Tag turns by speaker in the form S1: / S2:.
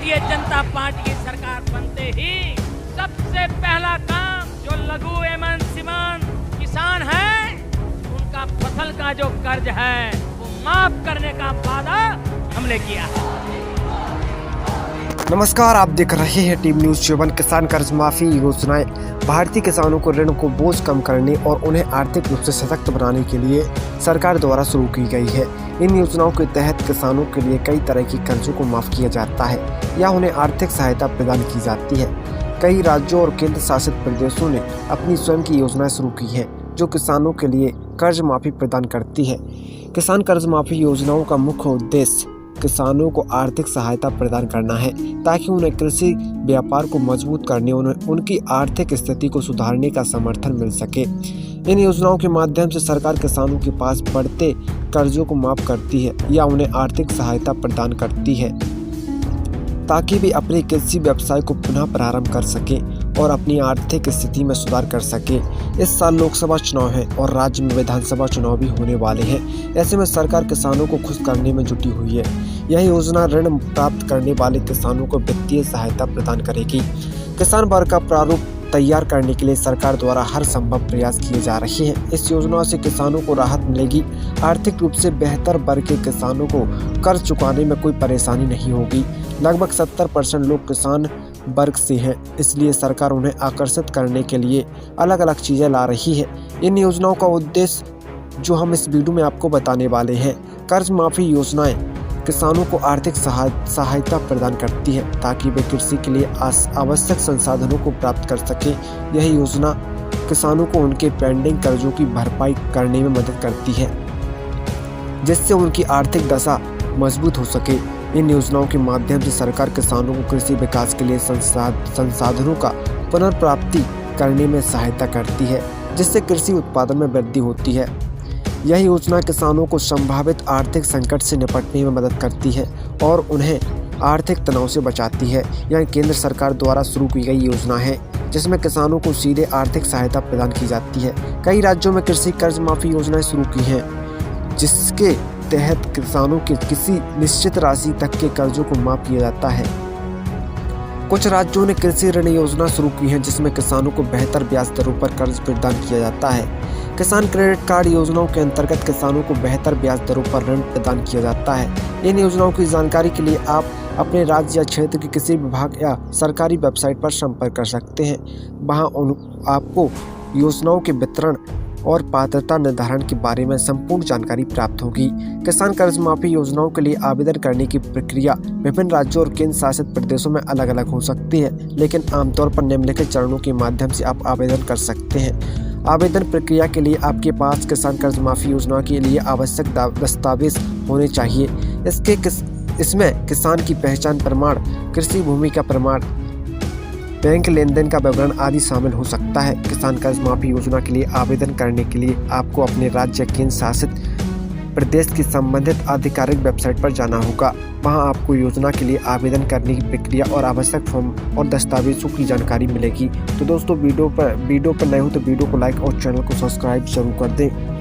S1: Bharatiya Janata party की सरकार बनते ही सबसे पहला काम जो लघु एवं सीमांत किसान है उनका फसल का जो कर्ज है वो माफ करने का वादा हमने किया है।
S2: नमस्कार, आप देख रहे हैं टीम न्यूज 7। किसान कर्ज माफी योजनाएं भारतीय किसानों को ऋण को बोझ कम करने और उन्हें आर्थिक रूप से सशक्त बनाने के लिए सरकार द्वारा शुरू की गई है। इन योजनाओं के तहत किसानों के लिए कई तरह की कर्जों को माफ किया जाता है या उन्हें आर्थिक सहायता प्रदान की जाती है। कई राज्यों और केंद्र शासित प्रदेशों ने अपनी स्वयं की योजनाएं शुरू की है जो किसानों के लिए कर्ज माफी प्रदान करती है। किसान कर्ज माफी योजनाओं का मुख्य उद्देश्य किसानों को आर्थिक सहायता प्रदान करना है ताकि उन्हें कृषि व्यापार को मजबूत करने और उनकी आर्थिक स्थिति को सुधारने का समर्थन मिल सके। इन योजनाओं के माध्यम से सरकार किसानों के पास बढ़ते कर्जों को माफ करती है या उन्हें आर्थिक सहायता प्रदान करती है ताकि वे अपने कृषि व्यवसाय को पुनः प्रारंभ कर सके और अपनी आर्थिक स्थिति में सुधार कर सके। इस साल लोकसभा चुनाव है और राज्य में विधानसभा चुनाव भी होने वाले हैं। ऐसे में सरकार किसानों को खुश करने में जुटी हुई है। यह योजना ऋण प्राप्त करने वाले किसानों को वित्तीय सहायता प्रदान करेगी। किसान वर्ग का प्रारूप तैयार करने के लिए सरकार द्वारा हर संभव प्रयास किए जा रहे हैं। इस योजना से किसानों को राहत मिलेगी। आर्थिक रूप से बेहतर वर्ग के किसानों को कर्ज चुकाने में कोई परेशानी नहीं होगी। लगभग 70% लोग किसान वर्ग से हैं, इसलिए सरकार उन्हें आकर्षित करने के लिए अलग अलग चीज़ें ला रही है। इन योजनाओं का उद्देश्य जो हम इस वीडियो में आपको बताने वाले हैं। कर्ज माफी योजनाएं किसानों को आर्थिक सहायता प्रदान करती है ताकि वे कृषि के लिए आवश्यक संसाधनों को प्राप्त कर सकें। यह योजना किसानों को उनके पेंडिंग कर्जों की भरपाई करने में मदद करती है जिससे उनकी आर्थिक दशा मजबूत हो सके। इन योजनाओं के माध्यम से सरकार किसानों को कृषि विकास के लिए संसाधनों का पुनर्प्राप्ति करने में सहायता करती है जिससे कृषि उत्पादन में वृद्धि होती है। यह योजना किसानों को संभावित आर्थिक संकट से निपटने में मदद करती है और उन्हें आर्थिक तनाव से बचाती है। यह केंद्र सरकार द्वारा शुरू की गई योजना है जिसमें किसानों को सीधे आर्थिक सहायता प्रदान की जाती है। कई राज्यों में कृषि कर्ज माफी योजनाएं शुरू की हैं जिसके तहत किसानों के किसी निश्चित राशि तक के कर्जों को माफ किया जाता है। कुछ राज्यों ने कृषि ऋण योजना शुरू की है जिसमें किसानों को बेहतर ब्याज दरों पर कर्ज प्रदान किया जाता है। किसान क्रेडिट कार्ड योजनाओं के अंतर्गत किसानों को बेहतर ब्याज दरों पर ऋण प्रदान किया जाता है। इन योजनाओं की जानकारी के लिए आप अपने राज्य या क्षेत्र के किसी विभाग या सरकारी वेबसाइट पर संपर्क कर सकते हैं। वहां आपको योजनाओं के वितरण और पात्रता निर्धारण के बारे में संपूर्ण जानकारी प्राप्त होगी। किसान कर्ज माफी योजनाओं के लिए आवेदन करने की प्रक्रिया विभिन्न राज्यों और केंद्र शासित प्रदेशों में अलग अलग हो सकती है, लेकिन आमतौर पर निम्नलिखित चरणों के माध्यम से आप आवेदन कर सकते हैं। आवेदन प्रक्रिया के लिए आपके पास किसान कर्ज माफी योजना के लिए आवश्यक दस्तावेज होने चाहिए। इसमें किसान की पहचान प्रमाण, कृषि भूमि का प्रमाण, बैंक लेन देन का विवरण आदि शामिल हो सकता है। किसान कर्ज माफी योजना के लिए आवेदन करने के लिए आपको अपने राज्य केंद्र शासित प्रदेश की संबंधित आधिकारिक वेबसाइट पर जाना होगा। वहां आपको योजना के लिए आवेदन करने की प्रक्रिया और आवश्यक फॉर्म और दस्तावेजों की जानकारी मिलेगी। तो दोस्तों वीडियो पर नए हो तो वीडियो को लाइक और चैनल को सब्सक्राइब जरूर कर दें।